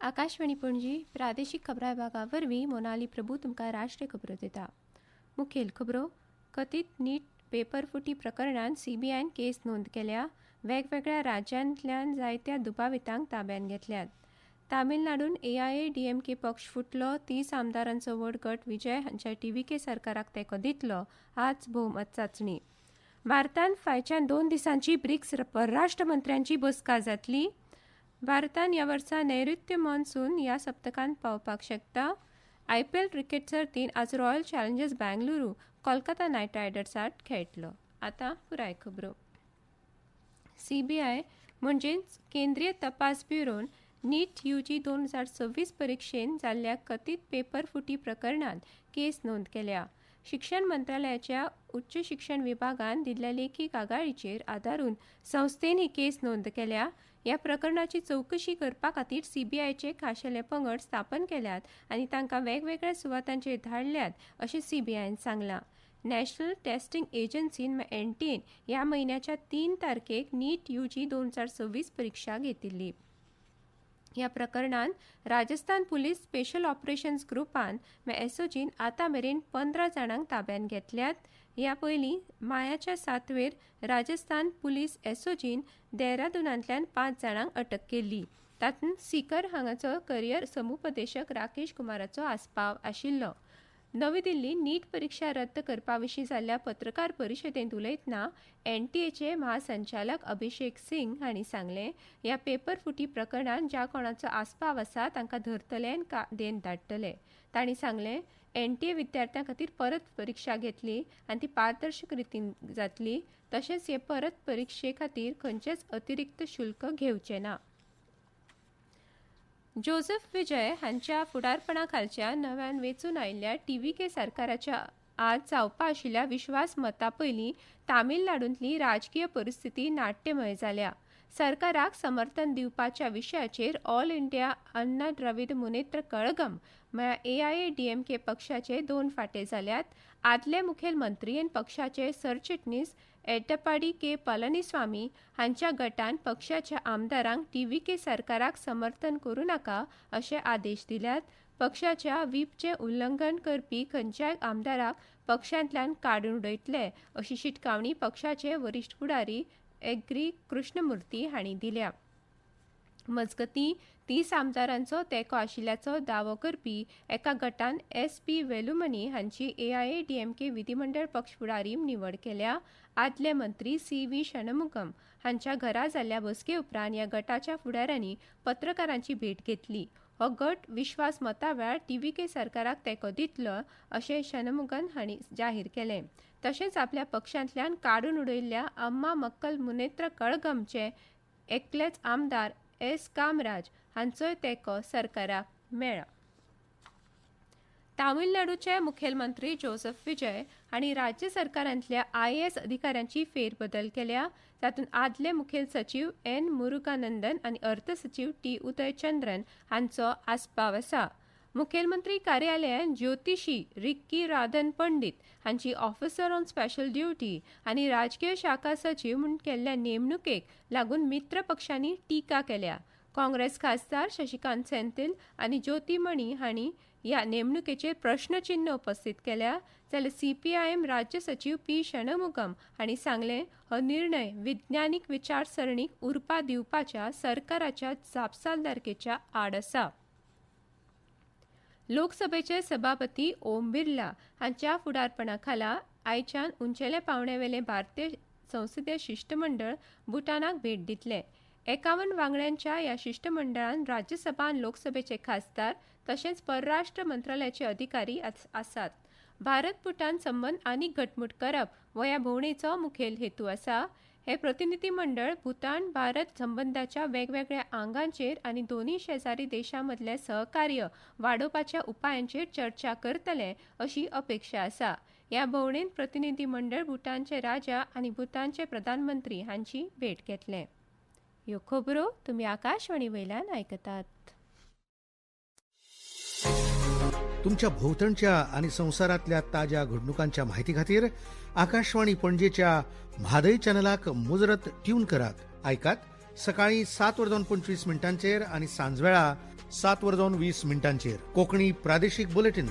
आकाशवाणी पणजी प्रादेशीक खबरां विभागा वरवीं मोनाली प्रभू तुमकां राष्ट्रीय खबरो दिता. मुखेल खबरो. कथीत नीट पेपर फुटी प्रकरणात सीबीआयन केस नोंद केल्या. वेगवेगळ्या राज्यांतल्यान जायत्या दुबावितांक ताब्यात घेतल्यात. तामिळनाडून एआयएडीएमके पक्ष फुटलो. 30 आमदारांचो व्हड गट विजय हांच्या टीव्हीके सरकाराक तेंको दितलो. आज भोवमत चांचणी. भारतांत फायच्यान 2 दिसांची ब्रिक्स परराष्ट्र मंत्र्यांची बसका जातली. भारतान ह्या वर्सा नैऋत्य मॉन्सून ह्या सप्तकांत पावपाक शकता. आयपीएल क्रिकेट सर्तीन आज royal Challengers Bengaluru Kolkata night रायडर्सांत खेळटलो. आतां पुराय खबरो. सीबीआय म्हणजेच केंद्रीय तपास ब्युरोन नीट यूजी 2026 परीक्षेन जाल्ल्या कथीत पेपर फुटी प्रकरणात केस नोंद केल्या. शिक्षण मंत्रालयाच्या उच्च शिक्षण विभागान दिल्ल्या लेखी कागाळीचेर आदारून संस्थेन ही केस नोंद केल्या. ह्या प्रकरणाची चवकशी करपा खातीर सीबीआयचे खाशेले पंगड स्थापन केल्यात आनी तांकां वेगवेगळ्या सुवातांचेर धाडल्यात अशें सीबीआयन सांगलां. नॅशनल टेस्टिंग एजन्सीन एनटीएन ह्या म्हयन्याच्या 3 तारखेक नीट यूजी 2026 परीक्षा घेतिल्ली. ह्या प्रकरणात राजस्थान पुलीस स्पेशल ऑपरेशन्स ग्रुपान एसओजीन आतां मेरेन 15 जाणांक ताब्यात घेतल्यात. ह्या पयलीं मायाच्या सातवेर राजस्थान पुलीस एसओजीन देहरादूनांतल्यान 5 जाणांक अटक केल्ली. तातूंत सीकर हांगाचो करियर समुपदेशक राकेश कुमाराचो आस्पाव आशिल्लो. नवी दिल्लींत नीट परीक्षा रद्द करपा विशीं जाल्ल्या पत्रकार परिशदेंत उलयतना एनटीएचे महासंचालक अभिषेक सिंग हांणी सांगलें, ह्या पेपर फुटी प्रकरणात ज्या कोणाचो आस्पाव आसा तांकां धरतले आनी कायदेन धाडटले. तांणी सांगलें, एनटीए विद्यार्थ्यां खातीर परत परीक्षा घेतली आनी ती पारदर्शक रितीन जातली. तशेंच हे परत परीक्षे खातीर खंयचेच अतिरिक्त शुल्क घेवचे ना. जोझफ विजय हांच्या फुडारपणा खालच्या नव्यान वेंचून आयिल्ल्या टीव्हीके सरकाराच्या आज जावपा आशिल्ल्या विश्वास मता पयलीं तामिळनाडूंतली राजकीय परिस्थिती नाट्यमय जाल्या. सरकाराक समर्थन दिवपाच्या विशयाचेर ऑल इंडिया अन्ना द्रविड मुनेत्र कळघम म्हळ्यार एआयएडीएमके पक्षाचे 2 फाटे जाल्यात. आदले मुखेल मंत्री आनी पक्षाचे सरचिटणीस एडप्पाडी के पळनीस्वामी हांच्या गटान पक्षाच्या आमदारांक टीव्हीके सरकाराक समर्थन करूं नाका अशे आदेश दिल्यात. पक्षाच्या व्हीपचे उल्लंघन करपी खंयच्याय आमदाराक पक्षांतल्यान काडून उडयतले अशी शिटकावणी पक्षाचे वरिश्ठ फुडारी एग्री कृष्णमुर्ती हांणी दिल्या. मजगतीं 30 आमदारांचो तेंको आशिल्ल्याचो दावो करपी एका गटान एस.पी. वेलुमणी हांची एआयएडीएमके विधिमंडळ पक्ष फुडारी निवड केल्या. आदले मंत्री सी.व्ही. शणमुगम हांच्या घरा जाल्ल्या बसके उपरांत ह्या गटाच्या फुडाऱ्यांनी पत्रकारांची भेट घेतली. हो गट विश्वास मता वेळार टीव्हीके सरकाराक तेंको दितलो अशें शणमुगम हांणी जाहीर केलें. तशेंच आपल्या पक्षांतल्यान काडून उडयल्ल्या अम्मा मक्कल मुनेत्र कळघमचे एकलेच आमदार एस. कामराज हांचोय तेंको सरकाराक मेळ्ळा. तामिळनाडूचे मुखेलमंत्री जोझफ विजय हांणी राज्य सरकारांतल्या आयएएस अधिकाऱ्यांची फेरबदल केल्या. तातूंत आदले मुखेल सचिव एन. मुरुगानंदन आनी अर्थ सचिव टी. उदय चंद्रन हांचो आस्पाव आसा. मुखेलमंत्री कार्यालयान ज्योतिशी रिक्की राधन पंडित हांची ऑफिसर ऑन स्पेशल ड्युटी आनी राजकीय शाखा सचिव म्हूण केल्ल्या नेमणुकेक लागून मित्र पक्षांनी टिका केल्या. काँग्रेस खासदार शशिकांत सेंथील आनी ज्योतिमणी हांणी ह्या नेमणुकेचेर प्रश्नचिन्ह उपस्थित केल्या. जाल्यार सीपीआयएम राज्य सचिव पी. शणमुगम हांणी सांगलें, हो निर्णय विज्ञानीक विचारसरणीक उर्बा दिवपाच्या सरकाराच्या जापसालदारकेच्या आड आसा. लोकसभेचे सभापती ओम बिर्ला हांच्या फुडारपणा खाला आयच्यान उंचेले पावण्यावेले भारतीय संसदीय शिष्टमंडळ भूतानाक भेट दितले. 51 वांगड्यांच्या ह्या शिष्टमंडळान राज्यसभा आनी लोकसभेचे खासदार तशेंच परराष्ट्र मंत्रालयाचे अधिकारी आसात. भारत भूतान संबंद आनीक घटमूट करप हो ह्या भोंवडेचो मुखेल हेतू आसा. हे प्रतिनिधी मंडळ भूतान भारत संबंदाच्या वेगवेगळ्या आंगांचेर आनी दोनूय शेजारी देशां मदलें सहकार्य वाडोवपाच्या उपायांचेर चर्चा करतले अशी अपेक्षा आसा. ह्या भोंवडेंत प्रतिनिधी मंडळ भूतानचे राजा आनी भूतानचे प्रधानमंत्री हांची भेट घेतले. ह्यो खबरो तुमी आकाशवाणी वयल्यान आयकतात. तुमच्या भोवतणच्या आणि संवसारातल्या ताज्या घडणुकांच्या माहिती खातीर आकाशवाणी पणजेच्या म्हादय चॅनलाक मुजरत ट्यून करात. आयकात सकाळी 7:25 मिनटांचेर आणि सांजवेळा 7:20 कोकणी प्रादेशीक बुलेटिन,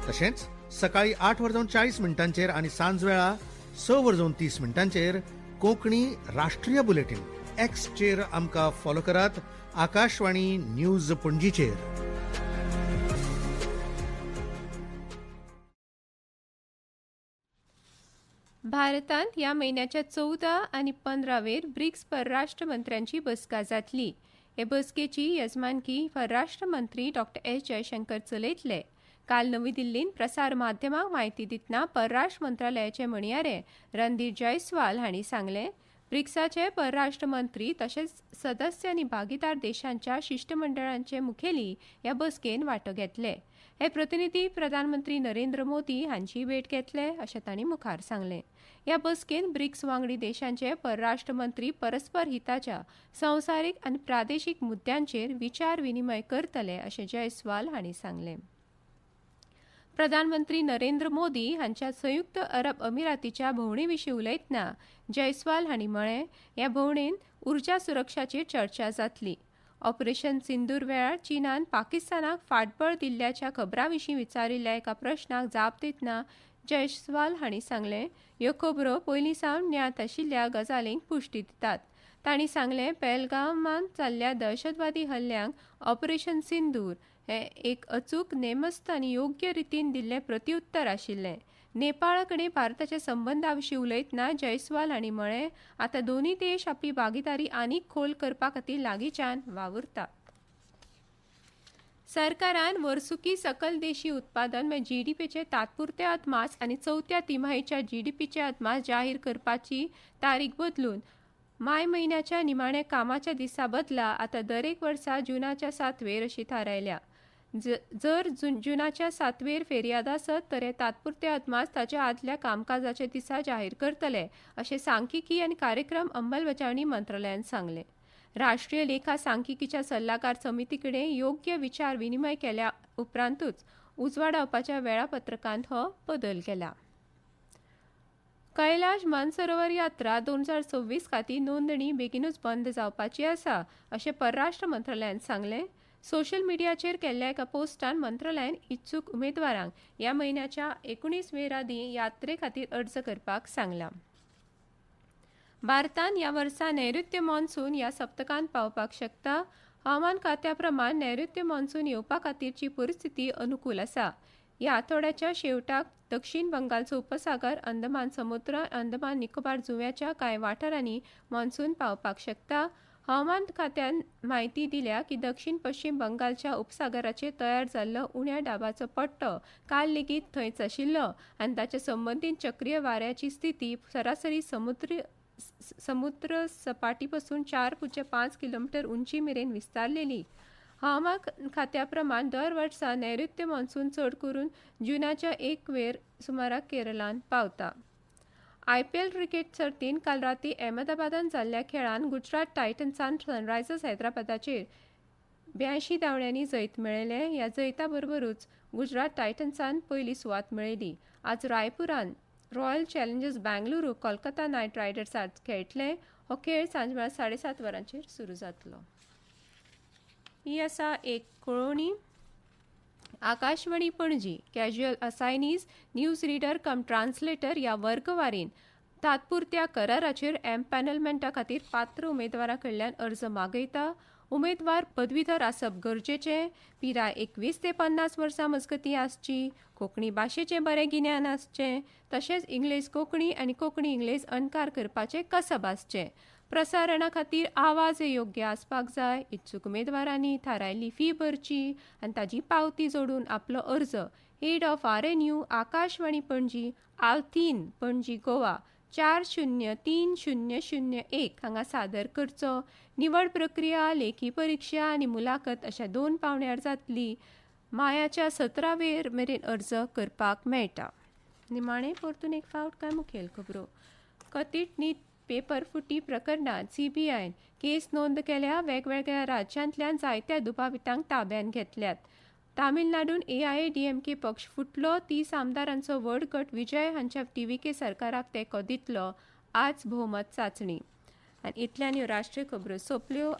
तशेंच सकाळी 8:40 आणि सांजवेळा 6:30 कोंकणी राष्ट्रीय बुलेटिन. एक्सचेर आमकां फॉलो करात, आकाशवाणी न्यूज पणजीचेर. भारतांत ह्या महिन्याच्या 14 आणि 15 ब्रिक्स परराष्ट्र मंत्र्यांची बसका जातली. हे बसकेची येजमानकी परराष्ट्र मंत्री डॉ. एस. जयशंकर चलयतले. काल नवी दिल्लींत प्रसार माध्यमांक म्हायती दितना परराष्ट्र मंत्रालयाचे म्हणयारे रणधीर जयस्वाल हांणी सांगलें, ब्रिक्साचे परराष्ट्र मंत्री तशेंच सदस्य आनी भागीदार देशांच्या शिष्टमंडळांचे मुखेली ह्या बसकेन वांटो घेतले. हे प्रतिनिधी प्रधानमंत्री नरेंद्र मोदी हांची भेट घेतले अशें तांणी मुखार सांगलें. ह्या बसकेन ब्रिक्स वांगडी देशांचे परराष्ट्र मंत्री परस्पर हिताच्या संवसारीक आनी प्रादेशीक मुद्द्यांचेर विचार विनिमय करतले अशें जयस्वाल हांणी सांगलें. प्रधानमंत्री नरेंद्र मोदी हांच्या संयुक्त अरब अमिरातीच्या भोंवडी उलयतना जयस्वाल हांणी म्हळें, ह्या भोंवडेन उर्जा सुरक्षाचेर चर्चा जातली. ऑपरेशन सिंदूर वेळार चीनान पाकिस्तानाक फाटबळ दिल्ल्याच्या खबरांविशीं विचारिल्ल्या एका प्रस्नाक जाप दितना जयस्वाल हांणी सांगलें, ह्यो खबरो पयलींसावन ज्ञात आशिल्ल्या गजालींक पुष्टी दितात. तांणी सांगलें, पहलगामांत जाल्ल्या दहशतवादी हल्ल्यांक ऑपरेशन सिंदूर हें एक अचूक, नेमस्त आनी योग्य रितीन दिल्लें प्रत्युत्तर आशिल्लें. नेपाळा कडेन भारताच्या संबंदां विशीं उलयतना जयस्वाल हांणी म्हळें, आतां दोनूय देश आपली भागीदारी आनीक खोल करपा खातीर लागींच्यान वावुरतात. सरकारान वर्सुकी सकल देशी उत्पादन GDPचे तात्पुरते अदमास आनी चवथ्या तिमाहीच्या GDPचे अदमास जाहीर करपाची तारीख बदलून माय म्हयन्याच्या निमाण्या कामाच्या दिसा बदला आतां दरेक वर्सा जुनाच्या 7वेर अशी थारायल्या. जर जुनाच्या 7वेर फेरयाद आसत तर हे तात्पुरते अदमास ताच्या आदल्या कामकाजाच्या दिसा जाहीर करतले अशें सांख्यिकी आनी कार्यक्रम अंमलबजावणी मंत्रालयान सांगलें. राष्ट्रीय लेखा सांख्यिकीच्या सल्लागार समिती कडेन योग्य विचार विनिमय केल्या उपरांतूच उजवाडावपाच्या वेळापत्रकांत हो बदल केला. कैलाश मानसरोवर यात्रा 2026 खातीर नोंदणी बेगीनूच बंद जावपाची आसा अशें परराष्ट्र मंत्रालयान सांगलें. सोशल मिडियाचेर केल्ल्या एका पोस्टान मंत्रालयान इच्छूक उमेदवारांक ह्या म्हयन्याच्या 19 रातीं यात्रे खातीर अर्ज करपाक सांगलां. भारतान ह्या वर्सा नैऋत्य मॉन्सून ह्या सप्तकांत पावपाक शकता. हवामान खात्या प्रमाण नैऋत्य मॉन्सून येवपा खातीरची परिस्थिती अनुकूल आसा. ह्या आठवड्याच्या शेवटाक दक्षिण बंगालचो उपसागर, अंदमान समुद्र, अंदमान निकोबार जुंव्याच्या कांय वाठारांनी मॉन्सून पावपाक शकता. हवामान खात्यान म्हायती दिल्या की दक्षिण पश्चिम बंगालच्या उपसागराचेर तयार जाल्लो उण्या दाबाचो पट्टो काल लेगीत थंयच आशिल्लो आनी ताच्या संबंदीत चक्रीय वाऱ्याची स्थिती सरासरी समुद्र सपाटी पासून 4.5 किलोमीटर उंची मेरेन विस्तारलेली. हवामान खात्या प्रमाण दर वर्सा नैऋत्य मॉन्सून चड करून जुनाच्या 1 वेर सुमाराक केरळांत पावता. IPL क्रिकेट सर्तीन काल राती अहमदाबादात जाल्ल्या खेळान गुजरात टायटन्सान सनरायझर्स हैदराबादाचेर 82 धांवड्यांनी जैत मेळयलें. ह्या जैता बरोबरूच गुजरात टायटन्सान पयली सुवात मेळयली. आज रायपुरान Royal Challengers Bengaluru Kolkata Knight Riders आड खेळटले. हो खेळ सांजवेळा 7:30 वरांचेर सुरू जातलो. ही आसा एक कळोवणी. Akashvani Panaji casual assignees, news reader cum translator ह्या वर्गवारीन तात्पुरत्या कराराचेर एम्पॅनलमेंटा खातीर पात्र उमेदवारां कडल्यान अर्ज मागयता. उमेदवार पदवीधर आसप गरजेचें, पिराय 21 ते 50 वर्सां मजगतीं आसची, कोंकणी भाशेचें बरें गिन्यान आसचें, तशेंच इंग्लीश कोंकणी आनी कोंकणी इंग्लीश अणकार करपाचें कसब आसचें. प्रसारणा खातीर आवाज योग्य आसपाक जाय. इच्छूक उमेदवारांनी थारायल्ली फी भरची आनी ताजी पावती जोडून आपलो अर्ज head of RNU, Akashvani Panaji, आल3, पणजी, गोवा 403001 हांगा सादर करचो. निवड प्रक्रिया, लेखी परीक्षा आनी मुलाखत अशा 2 पावंड्यार जातली. मायाच्या 17 मेरेन अर्ज करपाक मेळटा. निमाणें परतून एक फावट काय मुखेल खबरो. कथीत नीट पेपर फुटी प्रकरणात CBIन केस नोंद केल्या. वेगवेगळ्या राज्यांतल्यान जायत्या दुबावितांक ताब्यात घेतल्यात. तामिळनाडून AIADMK पक्ष फुटलो. 30 आमदारांचो व्हड गट विजय हांच्या TVK सरकाराक तेंको दितलो. आज भोवमत चांचणी. आनी इतल्यान ह्यो राष्ट्रीय खबरो सोंपल्यो.